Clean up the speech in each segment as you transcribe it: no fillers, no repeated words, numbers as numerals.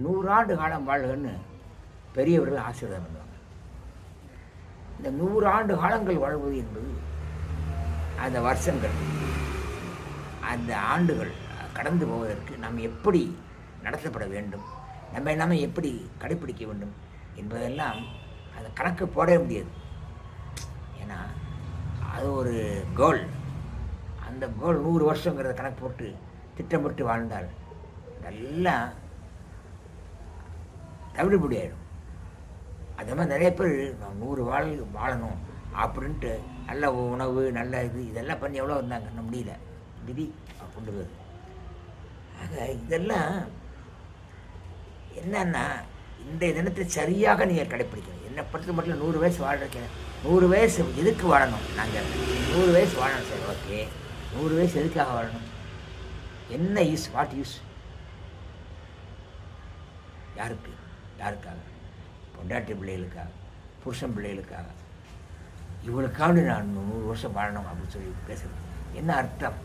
100 காலம் வாழ்கன்னு பெரியவர்கள் ஆசீர்வாதம் பண்ணுவாங்க. இந்த 100 காலங்கள் வாழ்வது என்பது அந்த வருஷங்கள், அந்த ஆண்டுகள் கடந்து போவதற்கு நாம் எப்படி நடத்தப்பட வேண்டும், நம்ம எப்படி கடைப்பிடிக்க வேண்டும் என்பதெல்லாம் அந்த கணக்கு போடவே முடியாது. ஏன்னா அது ஒரு கோல். அந்த கோல் 100 வருஷங்கிறத கணக்கு போட்டு திட்டமிட்டு வாழ்ந்தால் நல்லா தவிடுபடி ஆகிடும். அதே மாதிரி நிறைய பேர் 100 வாழணும் அப்படின்ட்டு நல்ல உணவு, நல்ல இதெல்லாம் பண்ணி எவ்வளோ வந்தாங்க, நம்ம முடியல, விதி கொண்டு வருது. ஆக இதெல்லாம் என்னன்னா இன்றைய தினத்தை சரியாக நீங்கள் கடைப்பிடிக்கணும். என்னை பொறுத்த மட்டும் 100 வயசு வாழ்றேன். 100 வயசு எதுக்கு வாழணும்? நாங்கள் 100 வயசு வாழணும் சார், ஓகே. 100 வயசு எதுக்காக வாழணும்? என்ன யூஸ்? What use? யாருக்காக? பொண்டாட்டி பிள்ளைகளுக்காக, புருஷன் பிள்ளைகளுக்காக, இவளுக்காக நான் 100 வருஷம் வாழணும் அப்படின்னு சொல்லி பேசுறது என்ன அர்த்தம்?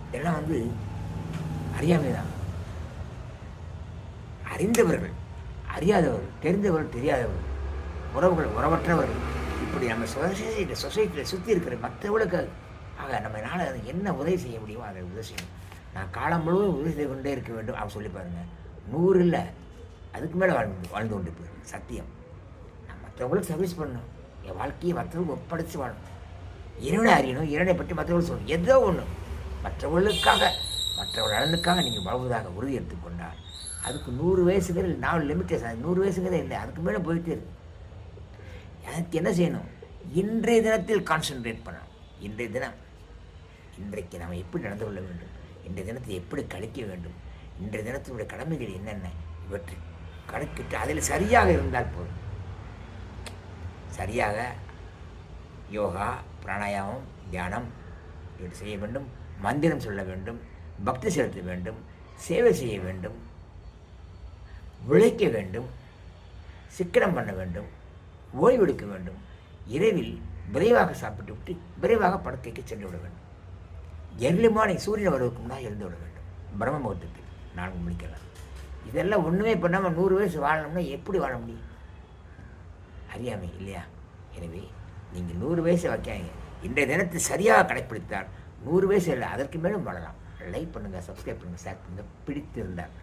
இதெல்லாம் அறியாமை தான். அறிந்தவர்கள், அறியாதவர்கள், தெரிந்தவர்கள், தெரியாதவர்கள், உறவுகள், உறவற்றவர்கள், இப்படி நம்ம சொசைட்டியில் சுற்றி இருக்கிற மற்றவர்களுக்கு ஆக நம்மளால் என்ன உதவி செய்ய முடியுமோ அதை உதவி செய்யணும். நான் காலம் முழுவதும் உதவி செய்து கொண்டே இருக்க வேண்டும் அவங்க சொல்லி பாருங்கள். 100 இல்லை, அதுக்கு மேலே வாழ்ந்து கொண்டு போயிடும். சத்தியம். நான் மற்றவங்களுக்கு சர்வீஸ் பண்ணணும், என் வாழ்க்கையை மற்றவங்களுக்கு ஒப்படைச்சு வாழணும், இறைவனை அறியணும், இறைவனை பற்றி மற்றவர்கள் சொல்லணும். ஏதோ ஒன்று மற்றவர்களுக்காக, மற்றவர்கள் நலனுக்காக நீங்கள் வாழ்வதாக உறுதி எடுத்துக்கொண்டால் அதுக்கு 100 வயசுங்கிறது நான் லிமிட்டேஷன். 100 வயசுங்கிறதே இல்லை, அதுக்கு மேலே போயிட்டே இருக்கு. எனக்கு என்ன செய்யணும்? இன்றைய தினத்தில் கான்சன்ட்ரேட் பண்ணணும். இன்றைய தினம், இன்றைக்கு நாம் எப்படி நடந்து கொள்ள வேண்டும், இன்றைய தினத்தை எப்படி கழிக்க வேண்டும், இன்றைய தினத்தினுடைய கடமைகள் என்னென்ன, இவற்றை கணக்கிட்டு அதில் சரியாக இருந்தால் போதும். சரியாக யோகா, பிராணாயாமம், தியானம் இப்படி செய்ய வேண்டும், மந்திரம் சொல்ல வேண்டும், பக்தி செலுத்த வேண்டும், சேவை செய்ய வேண்டும், உழைக்க வேண்டும், சிக்கனம் பண்ண வேண்டும், ஓய்வெடுக்க வேண்டும், இரவில் விரைவாக சாப்பிட்டு விட்டு விரைவாக படுக்கைக்கு சென்று விட வேண்டும். எர்லி மார்னிங் சூரியன் வருவதற்கு முன்னால் எழுந்து விட வேண்டும். பிரம்ம முகூர்த்தத்தில் 4 மணிக்கெல்லாம். இதெல்லாம் ஒன்றுமே பண்ணாமல் 100 வயசு வாழணும்னா எப்படி வாழ முடியும்? அறியாமை இல்லையா? எனவே நீங்கள் 100 வயசை வைக்காதீங்க. இன்றைய தினத்தை சரியாக கடைப்பிடித்தால் 100 வயசு இல்லை, அதற்கு மேலும் வாழலாம். லைக் பண்ணுங்கள், சப்ஸ்கிரைப் பண்ணுங்கள், ஷேர் பண்ணுங்கள், பிடித்திருந்தால்.